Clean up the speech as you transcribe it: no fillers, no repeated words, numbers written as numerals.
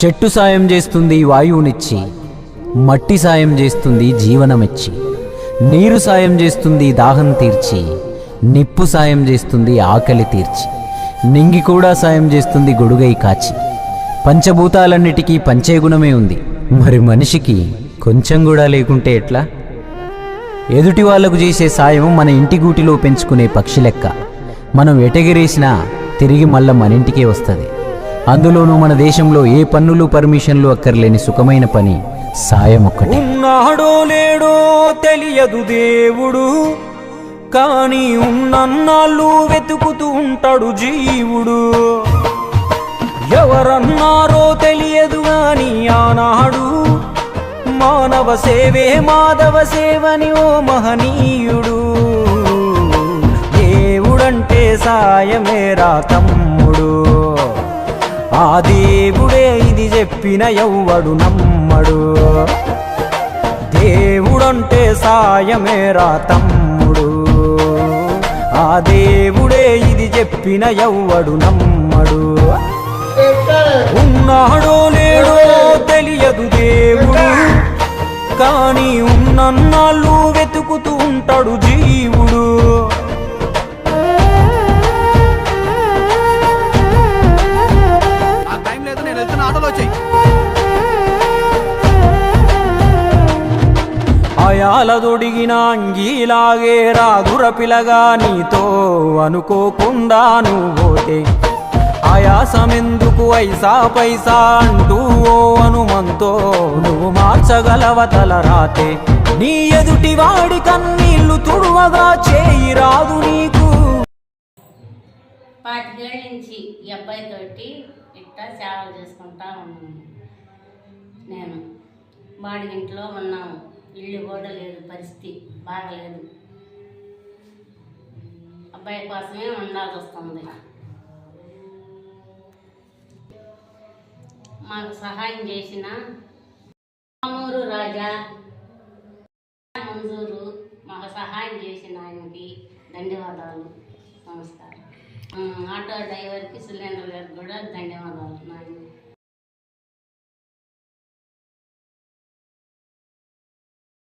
చెట్టు సాయం చేస్తుంది వాయువునిచ్చి, మట్టి సాయం చేస్తుంది జీవనమిచ్చి, నీరు సాయం చేస్తుంది దాహం తీర్చి, నిప్పు సాయం చేస్తుంది ఆకలి తీర్చి, నింగి కూడా సాయం చేస్తుంది గొడుగై కాచి. పంచభూతాలన్నిటికీ పంచే గుణమే ఉంది, మరి మనిషికి కొంచెం కూడా లేకుంటే ఎట్లా? ఎదుటి వాళ్లకు చేసే సాయం మన ఇంటి గూటిలో పెంచుకునే పక్షి లెక్క. మనం ఎటగిరేసినా తిరిగి మళ్ళా మన ఇంటికే వస్తుంది. అందులోనూ మన దేశంలో ఏ పన్నులు పర్మిషన్లు అక్కర్లేని సుఖమైన పని సాయం ఒక్కటే. ఉన్నాడో లేడో తెలియదు దేవుడు, కానీ ఉన్నన్నాళ్ళు వెతుకుతూ ఉంటాడు జీవుడు. ఎవరన్నారో తెలియదు గాని ఆనాడు మానవ సేవే మాధవ సేవని ఓ మహనీయుడు. దేవుడంటే సాయమేరా తమ్ముడు, ఆ దేవుడే ఇది చెప్పిన ఎవ్వడు నమ్మడు. దేవుడంటే సాయమేరా తమ్ముడు, ఆ దేవుడే ఇది చెప్పిన ఎవ్వడు నమ్మడు. ఉన్నాడో లేడో తెలియదు దేవుడు, కానీ ఉన్నన్నాళ్ళు వెతుకుతూ ఉంటాడు జీవుడు. అయాలదొడిగిన అంగీలాగే రాదుర పిలగా నీతో అనుకోకుండా నువ్వోతే. ఆయాసమెందుకు ఐసా పైసా అంటూ ఓ అనుమంతో నువ్వు మార్చగలవ తల రాతే. నీ ఎదుటి వాడి కన్నీళ్లు తుడువగా చేయి రాదు నీకు. 25 ఏళ్ళ నుంచి ఈ అబ్బాయితోటి ఇట్లా సేవలు చేసుకుంటా ఉన్నాను. నేను బాడిగింట్లో ఉన్నాము, ఇల్లు కూడా లేదు, పరిస్థితి బాగలేదు. అబ్బాయి కోసమే ఉండాల్సి వస్తుంది. మాకు సహాయం చేసిన మామూరు రాజా మంజూరు మాకు సహాయం చేసిన ఆయనకి ధన్యవాదాలు, నమస్కారం. ఆటో డ్రైవర్కి సురేంద్ర గారికి కూడా ధన్యవాదాలు.